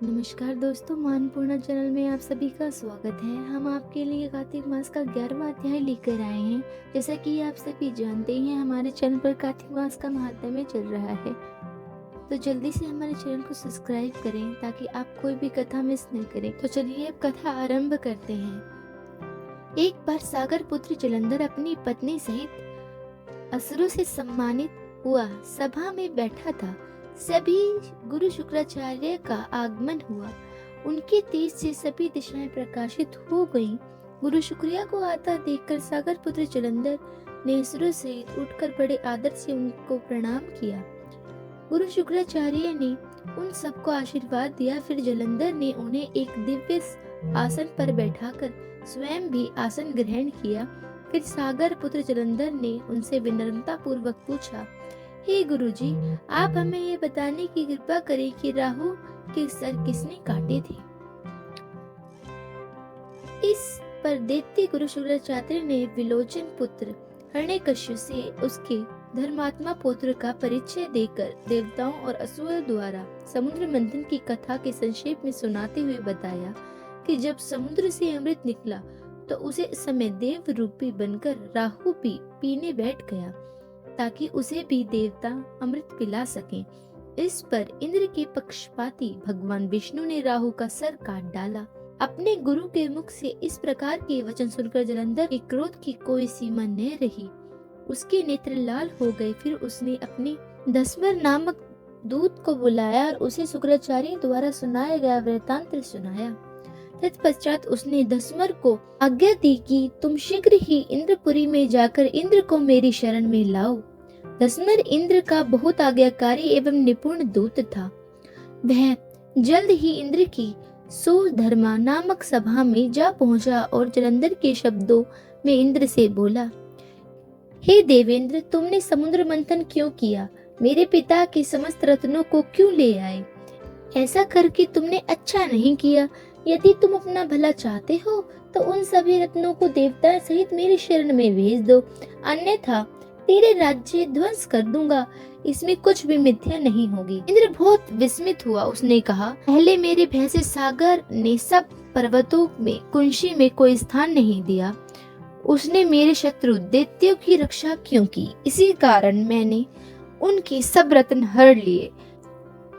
नमस्कार दोस्तों, मानपूर्णा चैनल में आप सभी का स्वागत है। हम आपके लिए कार्तिक मास का 11वां अध्याय लेकर आए हैं। जैसा कि आप सभी जानते ही हैं, हमारे चैनल पर कार्तिक मास का महात्म्य चल रहा है, तो जल्दी से हमारे चैनल को सब्सक्राइब करें ताकि आप कोई भी कथा मिस नहीं करें। तो चलिए अब कथा आरंभ करते हैं। एक बार सागर पुत्र जलंधर अपनी पत्नी सहित असुरों से सम्मानित हुआ सभा में बैठा था। सभी गुरु शुक्राचार्य का आगमन हुआ। उनके तेज से सभी दिशाएं प्रकाशित हो गईं। गुरु शुक्रिया को आता देखकर सागर पुत्र जलंधर ने असुरों सहित उठकर बड़े आदर से उनको प्रणाम किया। गुरु शुक्राचार्य ने उन सबको आशीर्वाद दिया। फिर जलंधर ने उन्हें एक दिव्य आसन पर बैठाकर स्वयं भी आसन ग्रहण किया। फिर सागर पुत्र जलंधर ने उनसे विनम्रता पूर्वक पूछा, हे गुरुजी, आप हमें ये बताने की कृपा करें कि राहु के सर किसने काटे थे। इस पर दैत्य गुरु शुक्राचार्य ने विलोचन पुत्र हिरण्यकश्यप से उसके धर्मात्मा पुत्र का परिचय देकर देवताओं और असुरों द्वारा समुद्र मंथन की कथा के संक्षेप में सुनाते हुए बताया कि जब समुद्र से अमृत निकला तो उसे समय देव रूपी बनकर राहु पीने बैठ गया ताकि उसे भी देवता अमृत पिला सकें। इस पर इंद्र के पक्षपाती भगवान विष्णु ने राहु का सर काट डाला। अपने गुरु के मुख से इस प्रकार के वचन सुनकर जलंधर के क्रोध की कोई सीमा न रही। उसके नेत्र लाल हो गए। फिर उसने अपने दस्मर नामक दूत को बुलाया और उसे शुक्राचार्य द्वारा सुनाया गया वृत्तांत सुनाया। तत्पश्चात उसने दस्मर को आज्ञा दी कि तुम शीघ्र ही इंद्रपुरी में जाकर इंद्र को मेरी शरण में लाओ। दस्मर इंद्र का बहुत आज्ञाकारी एवं निपुण दूत था। वह जल्द ही इंद्र की सुधर्मा नामक सभा में जा पहुंचा और जलंधर के शब्दों में इंद्र से बोला, हे देवेंद्र, तुमने समुद्र मंथन क्यों किया? मेरे पिता के समस्त रत्नों को क्यों ले आए? ऐसा करके तुमने अच्छा नहीं किया। यदि तुम अपना भला चाहते हो तो उन सभी रत्नों को देवता सहित मेरी शरण में भेज दो, अन्यथा तेरे राज्य ध्वंस कर दूंगा। इसमें कुछ भी मिथ्या नहीं होगी। इंद्र बहुत विस्मित हुआ। उसने कहा, पहले मेरे भय से सागर ने सब पर्वतों में कुंशी में कोई स्थान नहीं दिया। उसने मेरे शत्रु दैत्यों की रक्षा क्यों की? इसी कारण मैंने उनके सब रत्न हर लिए।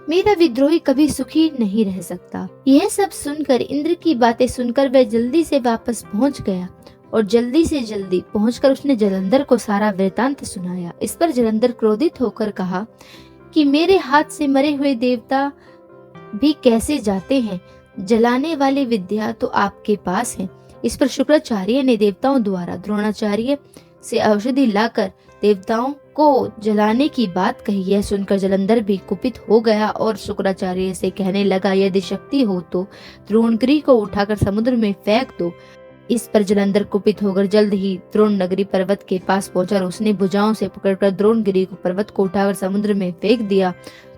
मेरा विद्रोही कभी सुखी नहीं रह सकता। यह सब सुनकर इंद्र की बातें सुनकर वह जल्दी से वापस पहुंच गया और जल्दी से जल्दी पहुंचकर उसने जलंधर को सारा वृतांत सुनाया। इस पर जलंधर क्रोधित होकर कहा कि मेरे हाथ से मरे हुए देवता भी कैसे जाते हैं? जलाने वाली विद्या तो आपके पास है। इस पर शुक्राचार्य ने देवताओं द्वारा द्रोणाचार्य से औषधि लाकर देवताओं को जलाने की बात कही। यह सुनकर जलंधर भी कुपित हो गया और शुक्राचार्य से कहने लगा, यदि शक्ति हो तो द्रोणगिरी को उठाकर समुद्र में फेंक दो। इस पर जलंधर कुपित होकर जल्द ही द्रोण नगरी पर्वत के पास पहुंचा और उसने भुजाओं से पकड़कर द्रोणगिरी को पर्वत को उठाकर समुद्र में फेंक दिया।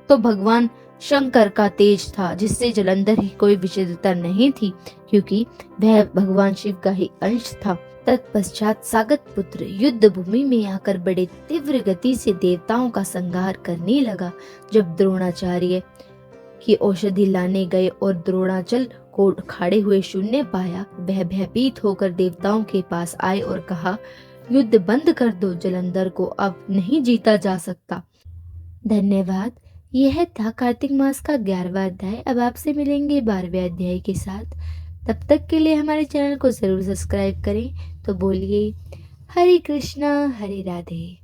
तो भगवान शंकर का तेज था, जिससे जलंधर ही कोई विचित्रता नहीं थी, क्योंकि वह भगवान शिव का ही अंश था। तत्पश्चात सागत पुत्र युद्ध भूमि में आकर बड़े तीव्र गति से देवताओं का संहार करने लगा। जब द्रोणाचार्य की औषधि लाने गए और द्रोणाचल को खाड़े हुए शून्य पाया, वह भयभीत होकर देवताओं के पास आए और कहा, युद्ध बंद कर दो, जलंधर को अब नहीं जीता जा सकता। धन्यवाद। यह था कार्तिक मास का 11वां अध्याय। अब आपसे मिलेंगे 12वें अध्याय के साथ। तब तक के लिए हमारे चैनल को जरूर सब्सक्राइब करें। तो बोलिए हरे कृष्णा हरे राधे।